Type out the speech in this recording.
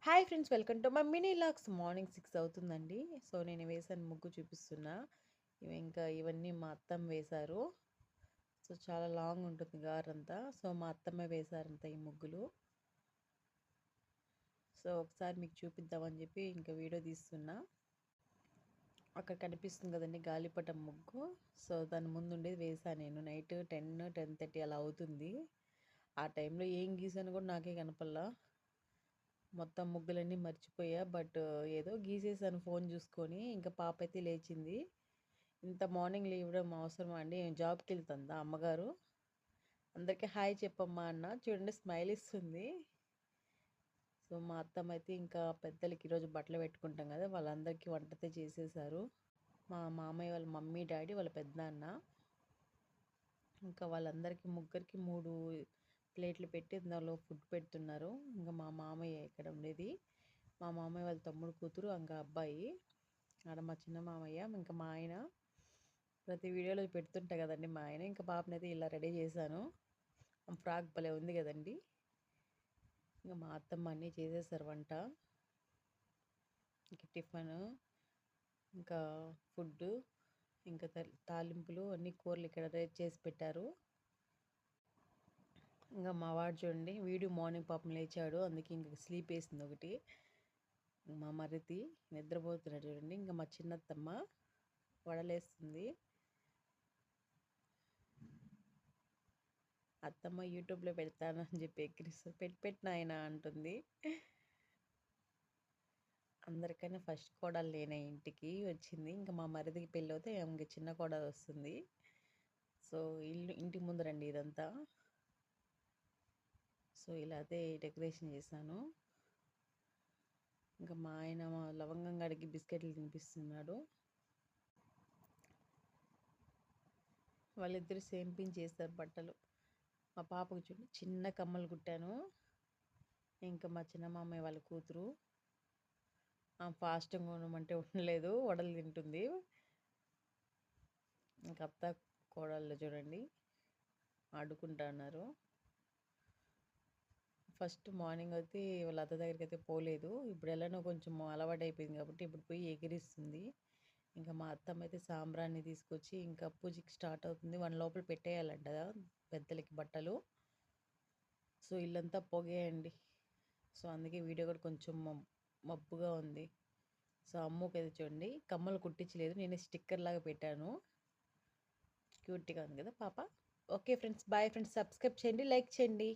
Hi friends, welcome to my mini lakhs. Morning 6 అవుతుందండి. So నేను వేసాను, ముగ్గు చూపిస్తున్నా. ఇవన్నీ మా అత్తమ్మ వేశారు. సో చాలా లాంగ్ ఉంటుంది గారంతా. సో మా అత్తమ్మ వేశారంతా ఈ ముగ్గులు. సో ఒకసారి మీకు చూపిద్దామని చెప్పి ఇంకా వీడియో తీస్తున్నా. అక్కడ కనిపిస్తుంది కదండి గాలిపటం ముగ్గు. సో దాని ముందు ఉండేది వేసాను నేను. నైట్ 10-10:30 అలా అవుతుంది. ఆ టైంలో ఏం గీసాను కూడా నాకే కనపల్లా. మొత్తం ముగ్గులన్నీ మర్చిపోయా. బట్ ఏదో గీసేసాను ఫోన్ చూసుకొని. ఇంకా పాప అయితే లేచింది. ఇంత మార్నింగ్ లేవడం అవసరమా అండి? జాబ్కి వెళ్తుందా అమ్మగారు? అందరికీ హాయ్ చెప్పమ్మా అన్న. చూడండి స్మైల్ ఇస్తుంది. సో మా అత్తమ్మ అయితే ఇంకా పెద్దలకి ఈరోజు బట్టలు పెట్టుకుంటాం కదా, వాళ్ళందరికీ వంటతే చేసేసారు. మా మామయ్య వాళ్ళ మమ్మీ డాడీ వాళ్ళ పెద్దనాన్న ఇంకా వాళ్ళందరికీ ముగ్గురికి 3 ప్లేట్లు పెట్టి దానిలో ఫుడ్ పెడుతున్నారు. ఇంకా మా మామయ్య ఇక్కడ ఉండేది. మా మామయ్య వాళ్ళ తమ్ముడు కూతురు, ఇంకా అబ్బాయి ఆడ మా చిన్న మామయ్య. ఇంకా మా ఆయన ప్రతి వీడియోలో పెడుతుంటా కదండి మా ఆయన. ఇంకా పాపనైతే ఇలా రెడీ చేశాను. ఫ్రాక్ భలే ఉంది కదండి. ఇంకా మా అత్తమ్మ అన్నీ చేసేసారు వంట. ఇంకా టిఫిన్, ఇంకా ఫుడ్, ఇంకా తాలింపులు అన్ని కూరలు ఇక్కడ రెడీ చేసి పెట్టారు. ఇంకా మా వాడు చూడండి వీడియో మార్నింగ్ పాపం లేచాడు, అందుకే ఇంక స్లీప్ వేసింది ఒకటి. మా మరిది నిద్రపోతున్నాడు చూడండి. ఇంకా మా చిన్నత్తమ్మ వడలేస్తుంది. అత్తమ్మ యూట్యూబ్లో పెడతానని చెప్పి ఎక్కిరిస్తుంది. పెట్టిన ఆయన అంటుంది. అందరికైనా ఫస్ట్ కోడలు నేనే ఇంటికి వచ్చింది. ఇంకా మా మరిదికి పెళ్ళి అవుతే ఇంక చిన్న కోడలు వస్తుంది. సో ఇంటి ముందరండి ఇదంతా. సో ఇలా అయితే డెకరేషన్ చేశాను. ఇంకా మా ఆయన లవంగం గడికి బిస్కెట్లు తినిపిస్తున్నాడు. వాళ్ళిద్దరు సేమ్ పించ్ చేస్తారు బట్టలు. మా పాపకు చూడండి చిన్న కమ్మలు కుట్టాను. ఇంకా మా చిన్న మామయ్య వాళ్ళ కూతురు ఫాస్ట్గా ఉండమంటే ఉండలేదు, వడలు తింటుంది. ఇంకా అత్త కోడళ్ళు చూడండి ఆడుకుంటా ఉన్నారు. ఫస్ట్ మార్నింగ్ అయితే వాళ్ళ అత్త దగ్గరికి అయితే పోలేదు. ఇప్పుడు ఎలానో కొంచెం అలవాటు అయిపోయింది కాబట్టి ఇప్పుడు పోయి ఎగిరిస్తుంది. ఇంకా మా అత్తమ్మ అయితే సాంబ్రాన్ని తీసుకొచ్చి ఇంకా పూజకి స్టార్ట్ అవుతుంది. వాళ్ళ లోపల పెట్టేయాలంట పెద్దలకి బట్టలు. సో ఇల్లంతా పొగేయండి. సో అందుకే వీడియో కూడా కొంచెం మబ్బుగా ఉంది. సో అమ్మకి అయితే చూడండి కమ్మలు కుట్టించలేదు, నేనే స్టిక్కర్ లాగా పెట్టాను. క్యూట్గా ఉంది కదా పాప. Okay friends, bye friends. Subscribe చేయండి, లైక్ చేయండి.